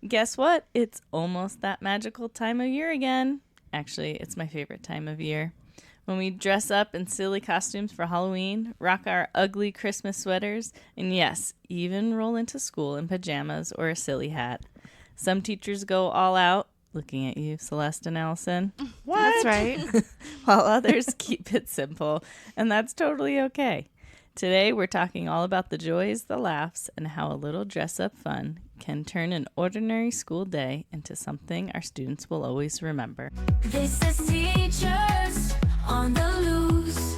Guess what? It's almost that magical time of year again. Actually, it's my favorite time of year. When we dress up in silly costumes for Halloween, rock our ugly Christmas sweaters, and yes, even roll into school in pajamas or a silly hat. Some teachers go all out, looking at you, Celeste and Allison. What? That's right. While others keep it simple, and that's totally okay. Today, we're talking all about the joys, the laughs, and how a little dress-up fun can turn an ordinary school day into something our students will always remember. This is Teachers on the Loose.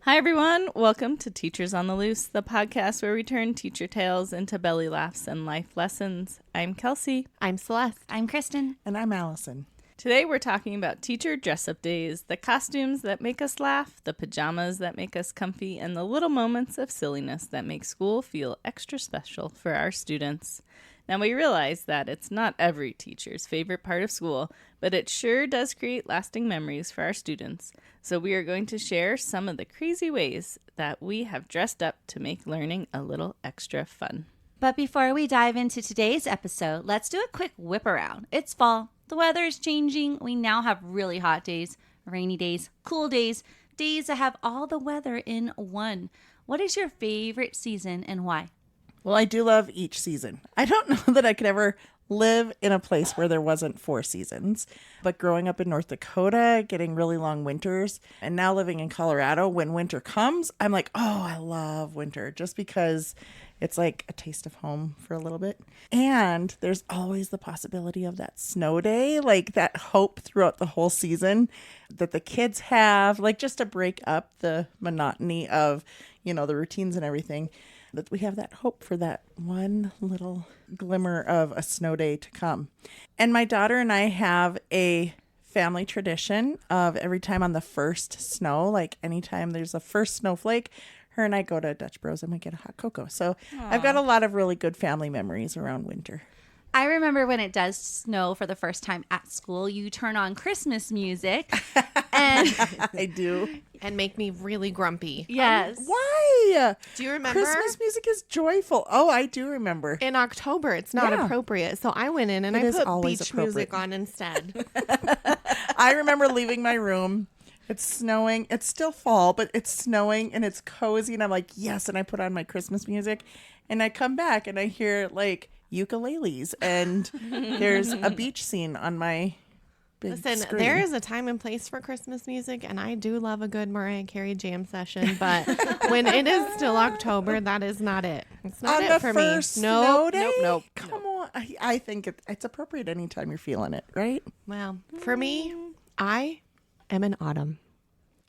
Hi, everyone. Welcome to Teachers on the Loose, the podcast where we turn teacher tales into belly laughs and life lessons. I'm Kelsey. I'm Celeste. I'm Kristen. And I'm Allison. Today we're talking about teacher dress-up days, the costumes that make us laugh, the pajamas that make us comfy, and the little moments of silliness that make school feel extra special for our students. Now, we realize that it's not every teacher's favorite part of school, but it sure does create lasting memories for our students. So we are going to share some of the crazy ways that we have dressed up to make learning a little extra fun. But before we dive into today's episode, let's do a quick whip around. It's fall. The weather is changing. We now have really hot days, rainy days, cool days, days that have all the weather in one. What is your favorite season and why? Well, I do love each season. I don't know that I could ever live in a place where there wasn't 4 seasons. But growing up in North Dakota, getting really long winters, and now living in Colorado, when winter comes, I'm like, oh, I love winter just because it's like a taste of home for a little bit. And there's always the possibility of that snow day, like that hope throughout the whole season that the kids have, like just to break up the monotony of, the routines and everything. That we have that hope for that one little glimmer of a snow day to come. And my daughter and I have a family tradition of every time on the first snow, like anytime there's a first snowflake, her and I go to Dutch Bros and we get a hot cocoa. So I've got a lot of really good family memories around winter. I remember when it does snow for the first time at school, you turn on Christmas music. And I do. And make me really grumpy. Yes. Why? Do you remember? Christmas music is joyful. Oh, I do remember. In October, it's not appropriate. So I went in and I put beach music on instead. I remember leaving my room. It's snowing. It's still fall, but it's snowing and it's cozy. And I'm like, yes. And I put on my Christmas music and I come back and I hear like ukuleles and there's a beach scene on my big screen. There is a time and place for Christmas music, and I do love a good Mariah Carey jam session, but when it is still October, that is not it. It's not on it the for me. first snow day? Nope. Come on. I think it's appropriate anytime you're feeling it, right? Well, for me, I am in autumn.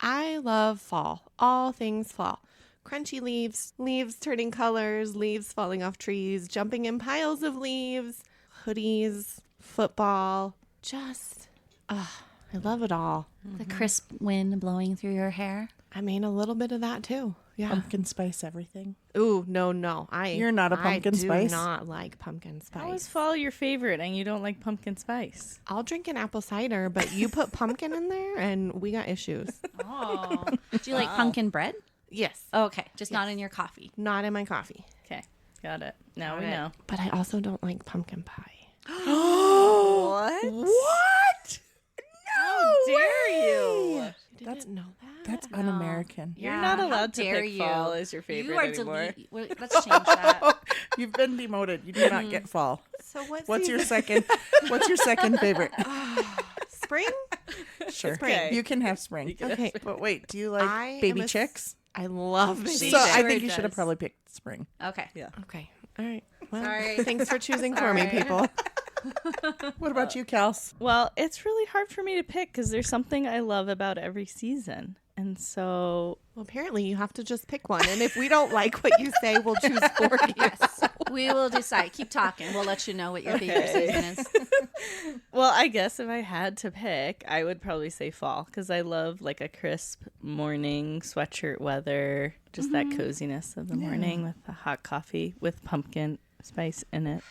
I love fall. All things fall. Crunchy leaves, leaves turning colors, leaves falling off trees, jumping in piles of leaves, hoodies, football. Just, I love it all. The crisp wind blowing through your hair. I mean, a little bit of that too. Yeah. Pumpkin spice everything. Ooh, no. You're not a pumpkin spice? I do not like pumpkin spice. How is fall your favorite and you don't like pumpkin spice? I'll drink an apple cider, but you put pumpkin in there and we got issues. Oh. Do you like pumpkin bread? Yes. Okay. Just not in your coffee. Not in my coffee. Okay, got it. Now we know. But I also don't like pumpkin pie. What? What? How dare you? You didn't know that? That's un-American. You're not allowed to dare pick you. fall as your favorite You are anymore. let's change that. You've been demoted. You do not get fall. So What's your second? What's your second favorite? spring? Sure. Okay. You can have spring. Okay. But wait, do you like baby chicks? I love baby So chicks. I sure think you does. should have probably picked spring. Okay. Yeah. Okay. All right. Well, Sorry. thanks for choosing for me, people. What about you, Kels? Well, it's really hard for me to pick because there's something I love about every season. And so, Well, apparently you have to just pick one. And if we don't like what you say, we'll choose for you. Yes. We will decide. Keep talking. We'll let you know what your favorite season is. well, I guess if I had to pick, I would probably say fall because I love like a crisp morning sweatshirt weather, just that coziness of the morning with the hot coffee with pumpkin spice in it.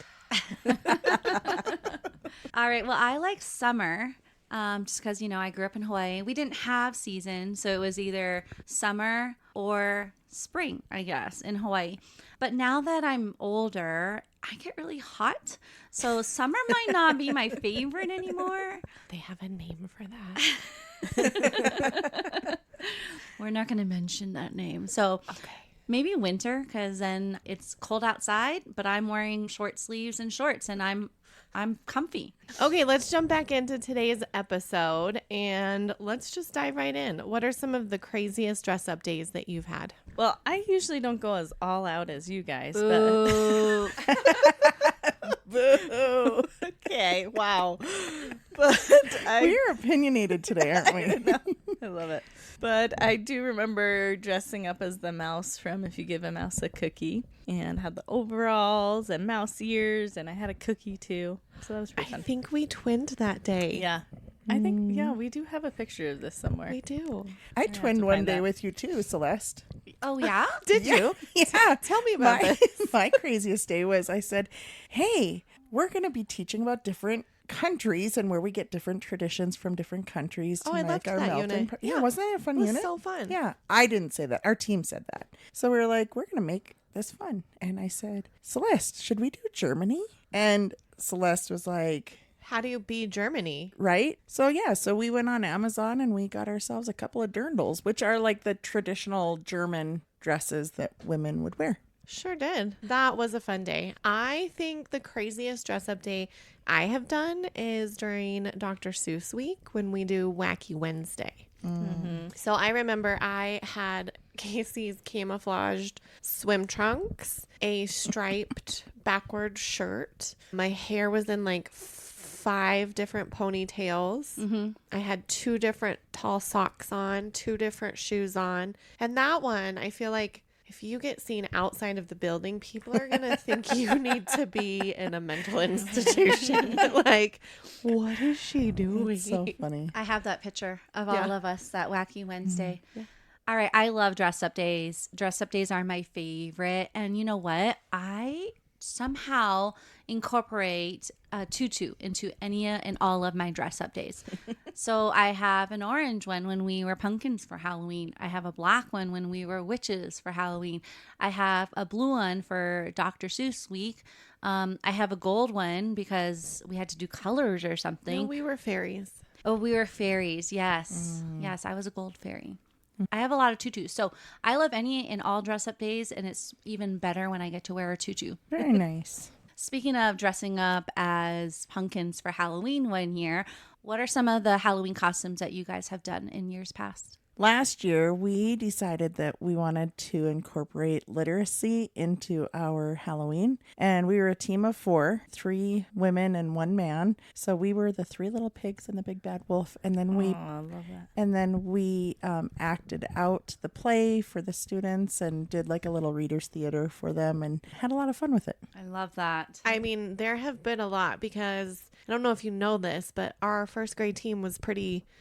All right. Well, I like summer. Just because, I grew up in Hawaii. We didn't have seasons, so it was either summer or spring, I guess, in Hawaii. But now that I'm older, I get really hot. So summer might not be my favorite anymore. They have a name for that. We're not going to mention that name. So maybe winter, because then it's cold outside, but I'm wearing short sleeves and shorts, and I'm comfy. Okay, let's jump back into today's episode and let's just dive right in. What are some of the craziest dress up days that you've had? Well, I usually don't go as all out as you guys, Ooh. Boo. Okay, wow. But We're opinionated today, aren't we? I love it. But I do remember dressing up as the mouse from If You Give a Mouse a Cookie, and had the overalls and mouse ears, and I had a cookie too. So that was pretty I fun. think we twinned that day. Yeah. I think, we do have a picture of this somewhere. We do. I twinned one find day that. with you too, Celeste. Oh, yeah? Did you? Yeah. Tell me about my, this. my craziest day was I said, hey, we're going to be teaching about different countries and where we get different traditions from different countries to Oh, I make loved our that melting unit. pot. Yeah. Wasn't that a fun It was unit? so fun. Yeah. I didn't say that. Our team said that. So we were like, we're going to make this fun. And I said, Celeste, should we do Germany? And Celeste was like, How do you be Germany? right? So so we went on Amazon and we got ourselves a couple of dirndls, which are like the traditional German dresses that women would wear. Sure did. That was a fun day. I think the craziest dress up day I have done is during Dr. Seuss week when we do Wacky Wednesday. So I remember I had Casey's camouflaged swim trunks, a striped backward shirt. My hair was in like 5 different ponytails. I had 2 different tall socks on, 2 different shoes on. And that one, I feel like if you get seen outside of the building, people are going to think you need to be in a mental institution. Like, what is she doing? So funny. I have that picture of Yeah. all of us that Wacky Wednesday. All right. I love dress up days. Dress up days are my favorite. And you know what? I somehow incorporate a tutu into any and all of my dress up days. So I have an orange one when we were pumpkins for Halloween. I have a black one when we were witches for Halloween. I have a blue one for Dr. Seuss week. I have a gold one because we had to do colors or something. No, we were fairies. Oh, we were fairies. Yes. Yes, I was a gold fairy. I have a lot of tutus. So I love any and all dress up days, and it's even better when I get to wear a tutu. Very nice. Speaking of dressing up as pumpkins for Halloween one year, what are some of the Halloween costumes that you guys have done in years past? Last year, we decided that we wanted to incorporate literacy into our Halloween. And we were a team of 4, 3 women and 1 man. So we were the 3 little pigs and the big bad wolf. And then I love that. we acted out the play for the students and did like a little reader's theater for them and had a lot of fun with it. I love that. I mean, there have been a lot because I don't know if you know this, but our first grade team we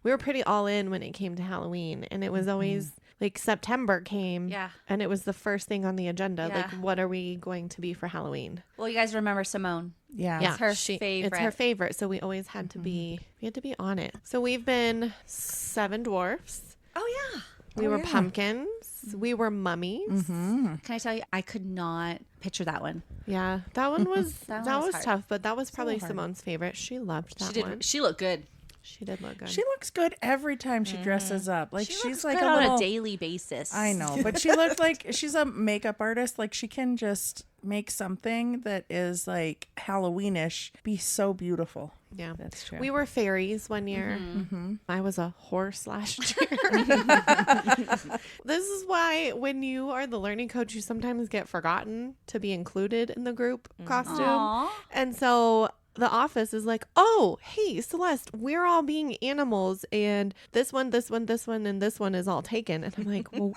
were pretty all in when it came to Halloween. And it was always like September came. Yeah. And it was the first thing on the agenda. Yeah. Like, what are we going to be for Halloween? Well, you guys remember Simone. Yeah. Yeah, her It's her favorite. favorite. So we always had to be, we had to be on it. So we've been 7 dwarfs. Oh, yeah. We were yeah. pumpkins. We were mummies. Can I tell you, I could not picture that one. Yeah, that one was That that one was was hard. tough, but that was probably hard. Simone's favorite. She loved that She one. did. She looked good. She did look good. She looks good every time she dresses up. Like She she's looks like good a on little a daily basis. I know, but she looked like she's a makeup artist. Like she can just make something that is like Halloweenish be so beautiful. Yeah, That's true. we were fairies one year. I was a horse last year. This is why when you are the learning coach, you sometimes get forgotten to be included in the group costume. Aw. And so the office is like, oh, hey, Celeste, we're all being animals. And this one, and this one is all taken. And I'm like, well,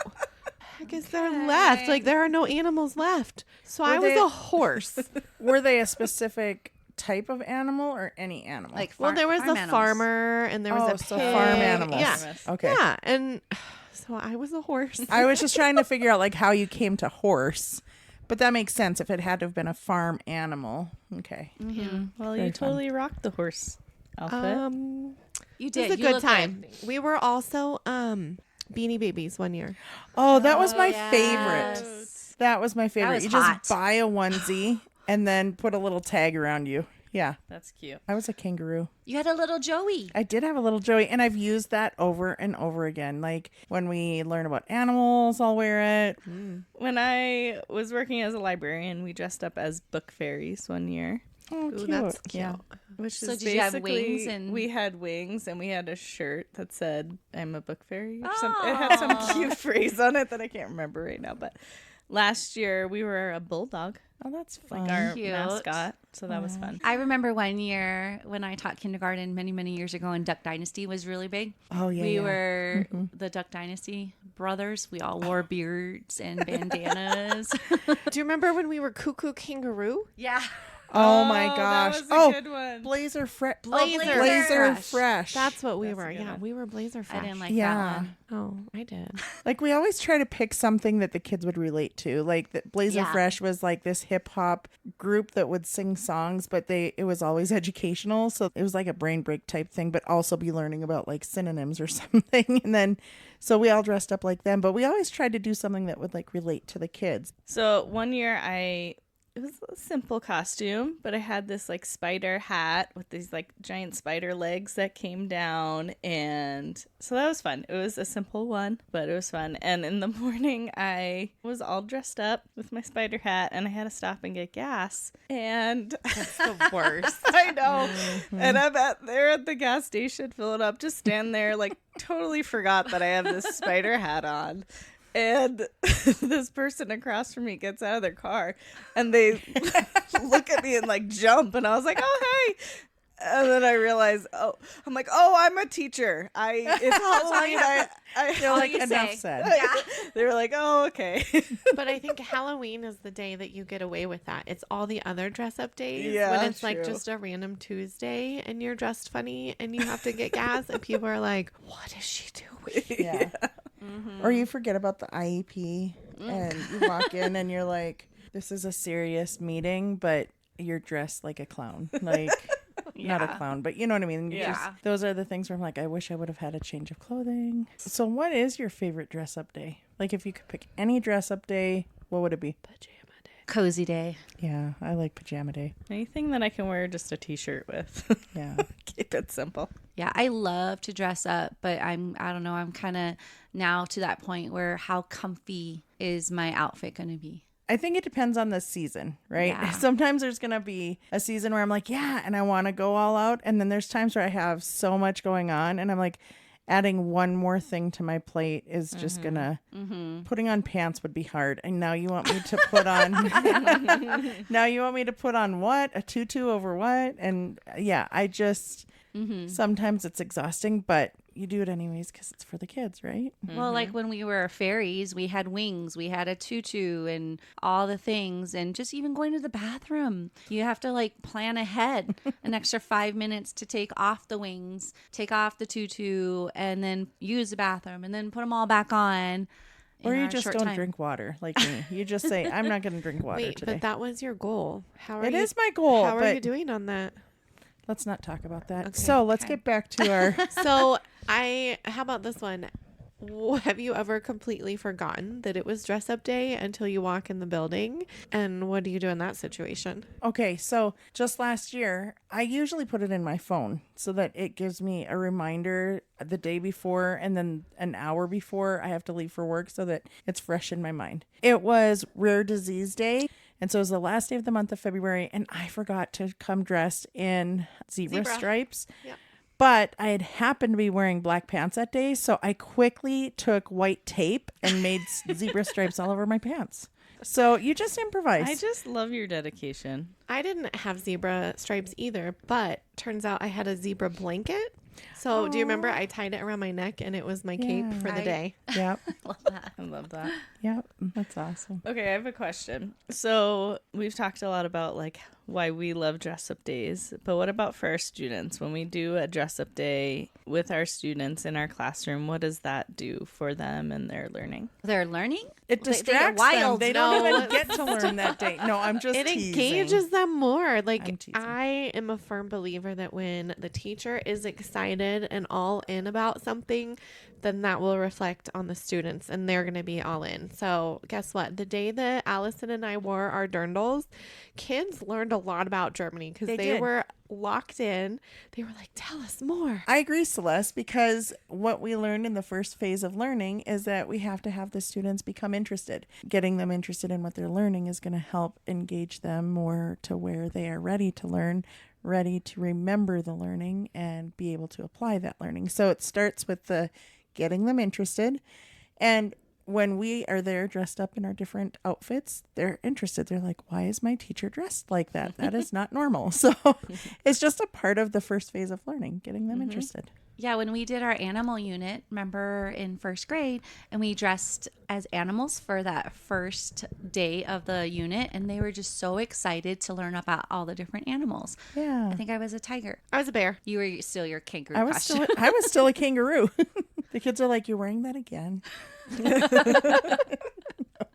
heck is there left? Like, there are no animals left. So I was they- a horse. Were they a specific type of animal or any animal? Like Well, there was farm a animals. farmer and there was Oh, a so pig. farm animals. Yeah. Okay. Yeah. And so I was a horse. I was just trying to figure out like how you came to horse But that makes sense if it had to have been a farm animal. Okay. Well, Very you fun. totally rocked the horse outfit. You It did. was a You good look time. good. We were also Beanie Babies one year. Oh, that was my yes. favorite. That was my favorite. was You hot. just buy a onesie and then put a little tag around you. Yeah. That's cute. I was a kangaroo. You had a little Joey. I did have a little Joey, and I've used that over and over again. Like when we learn about animals, I'll wear it. When I was working as a librarian, we dressed up as book fairies one year. Oh, Ooh, cute. that's cute. Yeah. Which So is did you have basically- wings and- we had wings and we had a shirt that said "I'm a book fairy" or something. It had some cute phrase on it that I can't remember right now. But last year we were a bulldog, Oh, that's fun. like our Cute. mascot. So that was fun. I remember one year when I taught kindergarten many, many years ago, and Duck Dynasty was really big. Oh, yeah. We yeah. were the Duck Dynasty brothers. We all wore beards and bandanas. Do you remember when we were Cuckoo Kangaroo? Yeah. Oh, my gosh. That was a good one. Blazer Fresh. Blazer Blazer Fresh. Fresh. That's what we That's a were. good Yeah, one. we were Blazer Fresh. I didn't like Yeah. that one. Oh, I did. Like we always try to pick something that the kids would relate to. Like that Blazer Yeah. Fresh was like this hip hop group that would sing songs, but it was always educational. So it was like a brain break type thing, but also be learning about like synonyms or something. And then so we all dressed up like them, but we always tried to do something that would like relate to the kids. So one year it was a simple costume, but I had this like spider hat with these like giant spider legs that came down. And so that was fun. It was a simple one, but it was fun. And in the morning, I was all dressed up with my spider hat and I had to stop and get gas. And That's the worst. I know. And I'm there at the gas station filling up, just stand there like totally forgot that I have this spider hat on. And this person across from me gets out of their car and they look at me and like jump. And I was like, oh, hey. And then I realized, I'm a teacher. It's Halloween. You're like, you enough say. said. They were like, oh, okay. But I think Halloween is the day that you get away with that. It's all the other dress up days Yeah, when it's like true. just a random Tuesday and you're dressed funny and you have to get gas and people are like, what is she doing? Yeah. Or you forget about the IEP and you walk in and you're like, this is a serious meeting, but you're dressed like a clown. Like, not a clown, but you know what I mean? You Yeah. just- those are the things where I'm like, I wish I would have had a change of clothing. So what is your favorite dress up day? Like if you could pick any dress up day, what would it be? Pajama day. Cozy day. Yeah, I like pajama day. Anything that I can wear just a t-shirt with. Yeah. Keep it simple. Yeah, I love to dress up, but I don't know, I'm kind of now to that point where how comfy is my outfit going to be? I think it depends on the season, right? Yeah. Sometimes there's going to be a season where I'm like, yeah, and I want to go all out. And then there's times where I have so much going on and I'm like, adding one more thing to my plate is just going to, putting on pants would be hard. And now you want me to put on, now you want me to put on what? A tutu over what? And yeah, I just, sometimes it's exhausting, but you do it anyways because it's for the kids, right? Well, like when we were fairies, we had wings, we had a tutu and all the things. And just even going to the bathroom, you have to like plan ahead an extra 5 minutes to take off the wings, take off the tutu, and then use the bathroom and then put them all back on. Or in you our just short don't time. drink water like me. You just say, I'm not going to drink water Wait, today. but that was your goal. How are It you? is my goal, How are but you doing on that? let's not talk about that. Okay. So let's get back to our. So how about this one? Have you ever completely forgotten that it was dress up day until you walk in the building? And what do you do in that situation? Okay, so just last year, I usually put it in my phone so that it gives me a reminder the day before and then an hour before I have to leave for work so that it's fresh in my mind. It was Rare Disease Day. And so it was the last day of the month of February, and I forgot to come dressed in zebra stripes. Yep. But I had happened to be wearing black pants that day, so I quickly took white tape and made zebra stripes all over my pants. So you just improvise. I just love your dedication. I didn't have zebra stripes either, but turns out I had a zebra blanket. So do you remember I tied it around my neck and it was my cape Yeah. for the day? Yep. I love that. Yep. That's awesome. Okay, I have a question. So we've talked a lot about like why we love dress up days. But what about for our students? When we do a dress up day with our students in our classroom, what does that do for them and their learning? They're learning? It They get distracts them. wild. They don't No. even get to learn that day. No, I'm just It teasing. engages them more. I'm Like, teasing. I am a firm believer that when the teacher is excited and all in about something, then that will reflect on the students and they're going to be all in. So guess what? The day that Allison and I wore our dirndls, kids learned a lot about Germany because They they did. were locked in. They were like, tell us more. I agree, Celeste, because what we learned in the first phase of learning is that we have to have the students become interested. Getting them interested in what they're learning is going to help engage them more to where they are ready to learn, ready to remember the learning and be able to apply that learning. So it starts with the getting them interested. And when we are there dressed up in our different outfits, they're interested. They're like, why is my teacher dressed like that? That is not normal. So it's just a part of the first phase of learning, getting them interested. Yeah, when we did our animal unit, remember in first grade, and we dressed as animals for that first day of the unit, and they were just so excited to learn about all the different animals. Yeah. I think I was a tiger. I was a bear. You were still your kangaroo I was costume. still a kangaroo. The kids are like, you're wearing that again.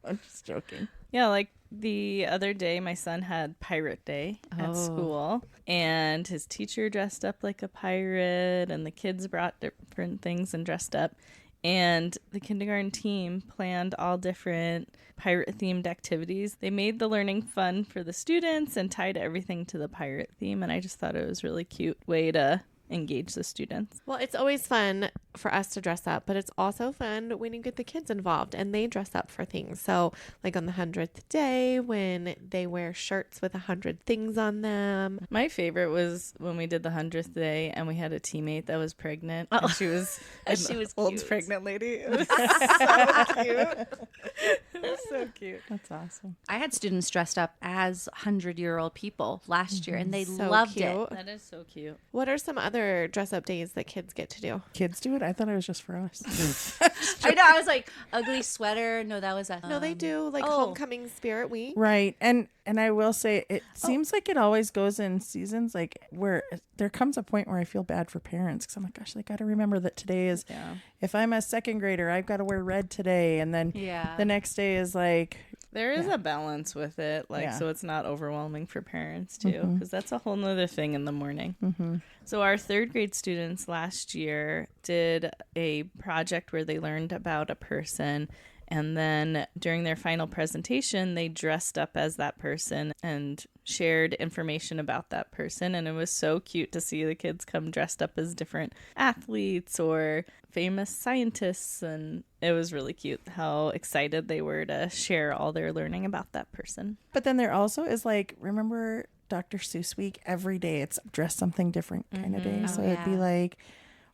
I'm just joking. Yeah, like the other day, my son had Pirate Day at school, and his teacher dressed up like a pirate, and the kids brought different things and dressed up. And the kindergarten team planned all different pirate-themed activities. They made the learning fun for the students and tied everything to the pirate theme, and I just thought it was a really cute way to engage the students. Well, it's always fun for us to dress up, but it's also fun when you get the kids involved and they dress up for things. So like on the 100th day when they wear shirts with 100 things on them. My favorite was when we did the 100th day and we had a teammate that was pregnant. And she was She was old cute. pregnant lady. It was so cute. It was so cute. That's awesome. I had students dressed up as 100-year-old people last year, and they So loved cute. it. That is so cute. What are some other dress up days that kids get to do? Kids do it? I thought it was just for us. I know. I was like, ugly sweater. No, that was a. No, they do like oh. homecoming spirit week. Right. And I will say it seems like it always goes in seasons, like where there comes a point where I feel bad for parents because I'm like, gosh, they got to remember that today is, if I'm a second grader, I've got to wear red today. And then Yeah. the next day is like, There is a balance with it, like so it's not overwhelming for parents too, because that's a whole nother thing in the morning. So our third grade students last year did a project where they learned about a person, and then during their final presentation, they dressed up as that person and shared information about that person. And it was so cute to see the kids come dressed up as different athletes or famous scientists. And it was really cute how excited they were to share all their learning about that person. but then there also is like, remember Dr. Seuss week? Every day it's dress something different kind of day. So it'd be yeah. like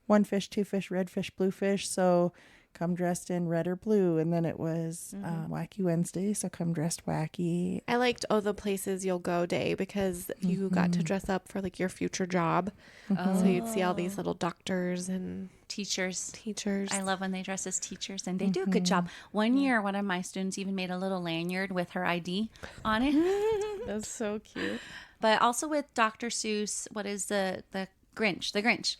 one fish, two fish, red fish, blue fish. So come dressed in red or blue. And then it was Wacky Wednesday. So come dressed wacky. I liked the places you'll go day because you got to dress up for like your future job. So you'd see all these little doctors and Teachers. teachers. I love when they dress as teachers, and they do a good job. One year, one of my students even made a little lanyard with her ID on it. That's so cute. But also with Dr. Seuss, what is the Grinch? The Grinch.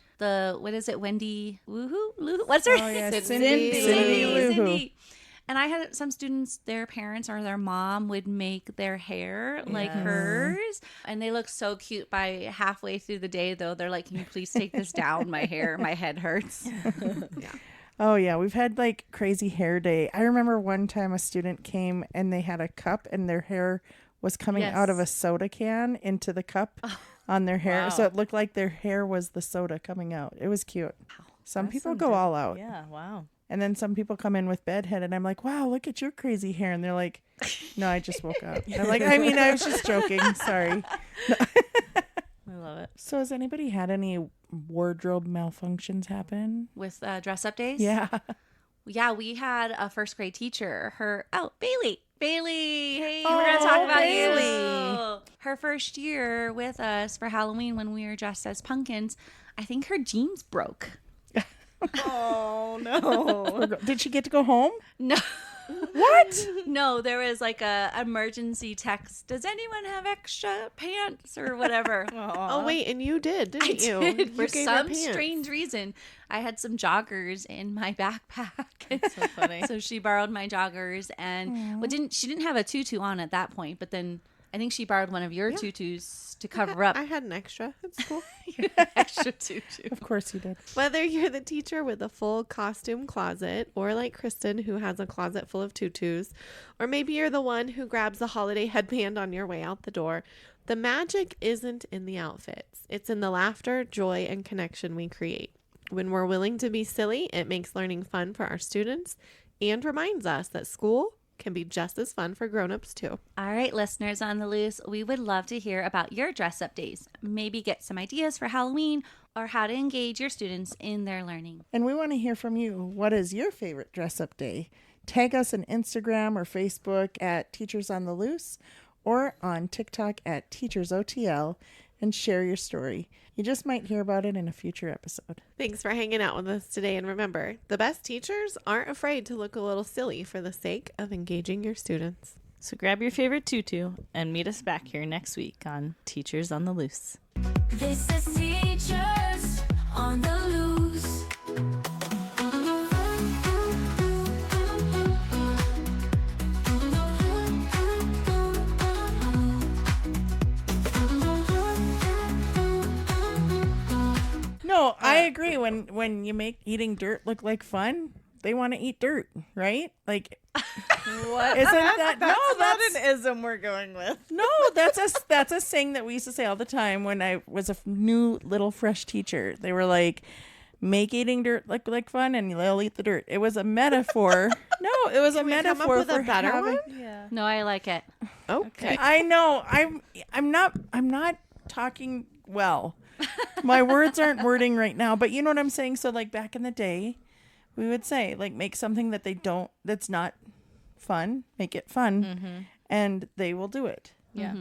What is it? Wendy Woohoo? What's her name? yeah, Cindy. Cindy Lou Who. Cindy. And I had some students, their parents or their mom would make their hair like hers. And they look so cute. By halfway through the day, though, they're like, can you please take this down? My head hurts. Oh, yeah. We've had like crazy hair day. I remember one time a student came and they had a cup and their hair was coming out of a soda can into the cup on their hair. wow. So it looked like their hair was the soda coming out. It was cute. Some people go all out. Yeah, wow. And then some people come in with bedhead and I'm like, wow, look at your crazy hair. And they're like, no, I just woke up. And I'm like, I mean, I was just joking. Sorry. I love it. So has anybody had any wardrobe malfunctions happen? With dress up days? Yeah. Yeah, we had a first grade teacher. Bailey. Hey, we're going to talk about Bailey. you. Her first year with us for Halloween when we were dressed as pumpkins, I think her jeans broke. Oh, no. Did she get to go home? No. What? No, there was like a emergency text. Does anyone have extra pants or whatever? Oh wait, and you did, I didn't you? did. You For gave her some pants. strange reason, I had some joggers in my backpack. So funny. So she borrowed my joggers, and she didn't have a tutu on at that point, but then I think she borrowed one of your tutus to cover up I had an extra. It's cool. extra tutu. Of course you did. Whether you're the teacher with a full costume closet, or like Kristen, who has a closet full of tutus, or maybe you're the one who grabs the holiday headband on your way out the door, the magic isn't in the outfits. It's in the laughter, joy, and connection we create. When we're willing to be silly, it makes learning fun for our students and reminds us that school can be just as fun for grown-ups too. All right, listeners on the loose, we would love to hear about your dress up days. Maybe get some ideas for Halloween or how to engage your students in their learning. And we want to hear from you. What is your favorite dress up day? Tag us on Instagram or Facebook at Teachers on the Loose or on TikTok at TeachersOTL and share your story. You just might hear about it in a future episode. Thanks for hanging out with us today. And remember, the best teachers aren't afraid to look a little silly for the sake of engaging your students. So grab your favorite tutu and meet us back here next week on Teachers on the Loose. This is Teachers on the Loose. No, I agree. When you make eating dirt look like fun, they want to eat dirt, right? Like, What? isn't that no? not That's an ism we're going with. no. That's a saying that we used to say all the time when I was a new little fresh teacher. They were like, "Make eating dirt look like fun, and they'll eat the dirt." It was a metaphor. No, it was a we come up metaphor with a for better having. one? Yeah. No, I like it. Okay. I know. I'm not talking well. My words aren't wording right now, but you know what I'm saying? So like back in the day, we would say like make something that's not fun, make it fun, and they will do it. Yeah.